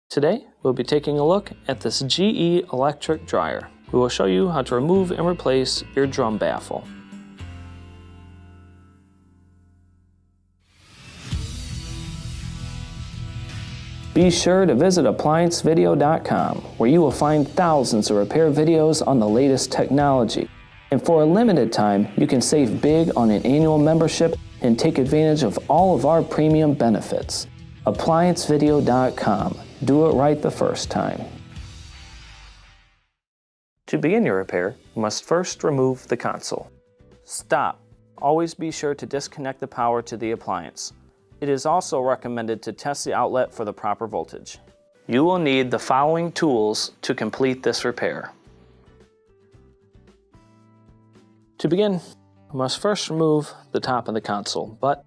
Today, we'll be taking a look at this GE electric dryer. We will show you how to remove and replace your drum baffle. Be sure to visit ApplianceVideo.com, where you will find thousands of repair videos on the latest technology. And for a limited time, you can save big on an annual membership and take advantage of all of our premium benefits. ApplianceVideo.com. Do it right the first time. To begin your repair, you must first remove the console. Stop. Always be sure to disconnect the power to the appliance. It is also recommended to test the outlet for the proper voltage. You will need the following tools to complete this repair. To begin, you must first remove the top of the console, but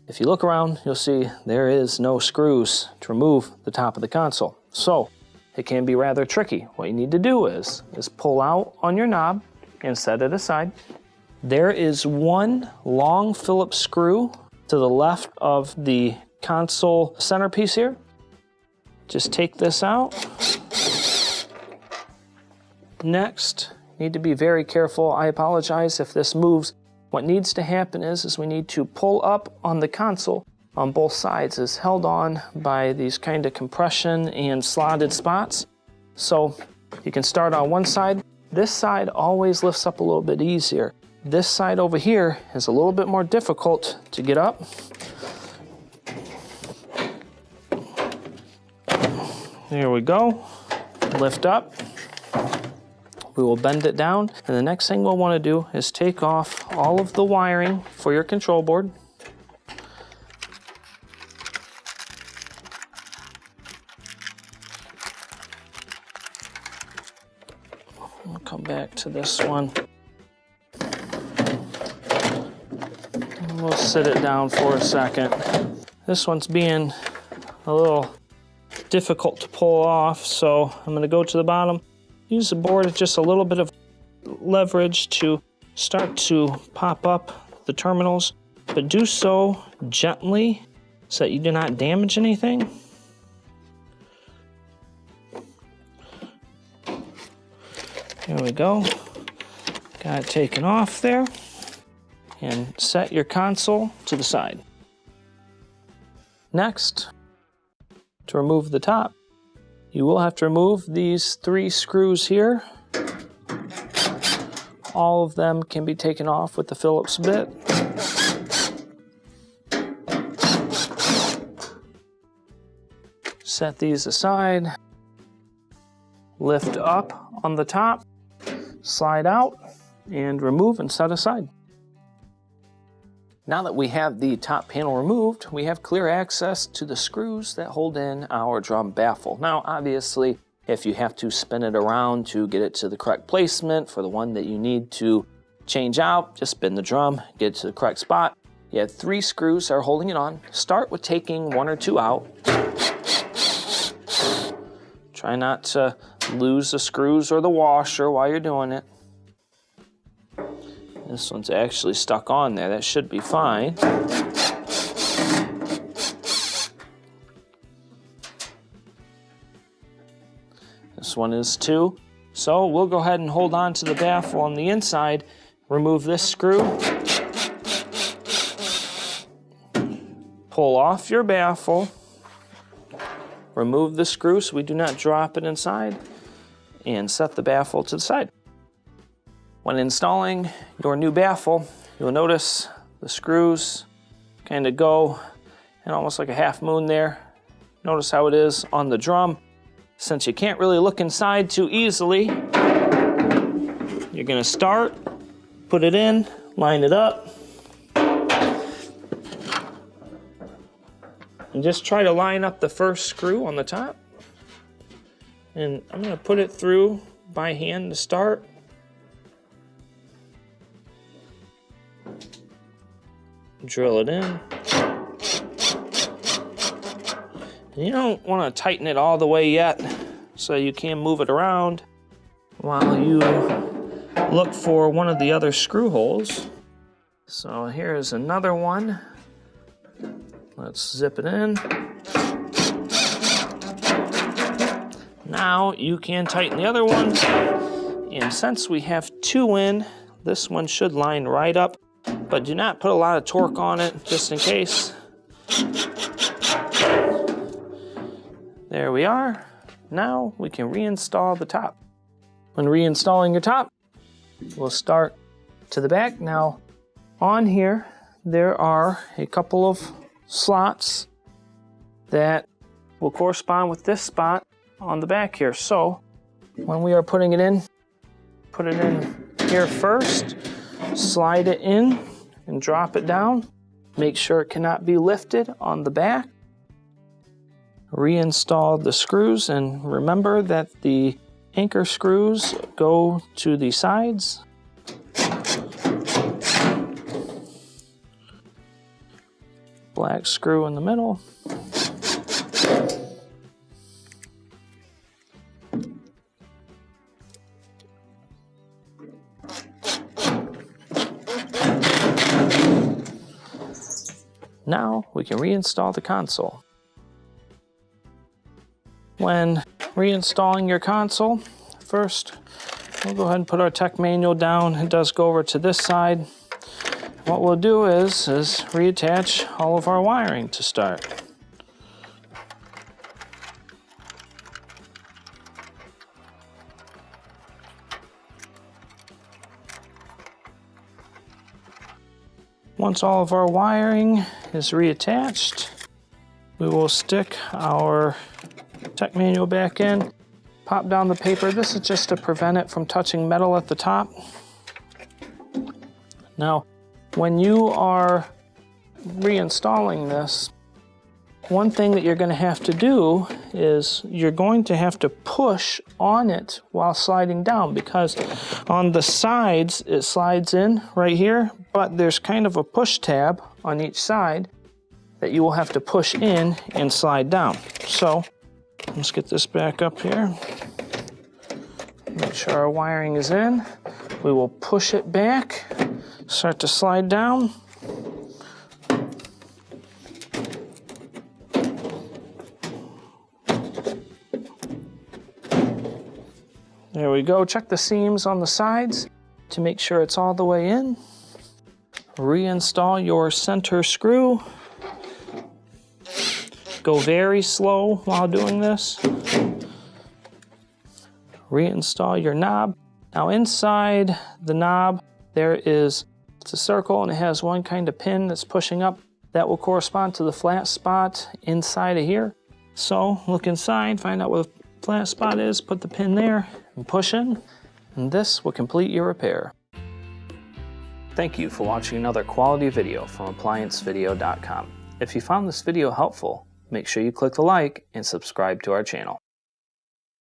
if you look around, you'll see there is no screws to remove the top of the console. So it can be rather tricky. What you need to do is pull out on your knob and set it aside. There is one long Phillips screw to the left of the console centerpiece here. Just take this out. Next, you need to be very careful. I apologize if this moves. What needs to happen is we need to pull up on the console on both sides. It's held on by these kind of compression and slotted spots. So you can start on one side. This side always lifts up a little bit easier. This side over here is a little bit more difficult to get up. There we go. Lift up. We will bend it down, and the next thing we'll want to do is take off all of the wiring for your control board. We'll come back to this one. We'll sit it down for a second. This one's being a little difficult to pull off, so I'm going to go to the bottom. Use the board with just a little bit of leverage to start to pop up the terminals, but do so gently so that you do not damage anything. There we go. Got it taken off there. And set your console to the side. Next, to remove the top, you will have to remove these 3 screws here. All of them can be taken off with the Phillips bit. Set these aside. Lift up on the top, slide out, and remove and set aside. Now that we have the top panel removed, we have clear access to the screws that hold in our drum baffle. Now, obviously, if you have to spin it around to get it to the correct placement for the one that you need to change out, just spin the drum, get it to the correct spot. You have 3 screws that are holding it on. Start with taking 1 or 2 out. Try not to lose the screws or the washer while you're doing it. This one's actually stuck on there. That should be fine. This one is too. So we'll go ahead and hold on to the baffle on the inside. Remove this screw. Pull off your baffle. Remove the screw so we do not drop it inside. And set the baffle to the side. When installing your new baffle, you'll notice the screws kind of go in almost like a half moon there. Notice how it is on the drum. Since you can't really look inside too easily, you're going to start, put it in, line it up, and just try to line up the first screw on the top. And I'm going to put it through by hand to start. Drill it in. And you don't want to tighten it all the way yet, so you can move it around while you look for one of the other screw holes. So here's another one. Let's zip it in. Now you can tighten the other one. And since we have 2 in, this one should line right up, but do not put a lot of torque on it, just in case. There we are. Now we can reinstall the top. When reinstalling your top, we'll start to the back. Now, on here, there are a couple of slots that will correspond with this spot on the back here. So, when we are putting it in, put it in here first, slide it in and drop it down. Make sure it cannot be lifted on the back. Reinstall the screws, and remember that the anchor screws go to the sides. Black screw in the middle. Now we can reinstall the console. When reinstalling your console, first we'll go ahead and put our tech manual down. It does go over to this side. What we'll do is reattach all of our wiring to start. Once all of our wiring is reattached, we will stick our tech manual back in, pop down the paper. This is just to prevent it from touching metal at the top. Now, when you are reinstalling this, one thing that you're going to have to do is you're going to have to push on it while sliding down, because on the sides it slides in right here, but there's kind of a push tab on each side that you will have to push in and slide down. So let's get this back up here. Make sure our wiring is in. We will push it back, start to slide down. There we go. Check the seams on the sides to make sure it's all the way in. Reinstall your center screw. Go very slow while doing this. Reinstall your knob. Now inside the knob, it's a circle and it has one kind of pin that's pushing up. That will correspond to the flat spot inside of here. So look inside, find out where the flat spot is, put the pin there and push in, and this will complete your repair. Thank you for watching another quality video from ApplianceVideo.com. If you found this video helpful, make sure you click the like and subscribe to our channel.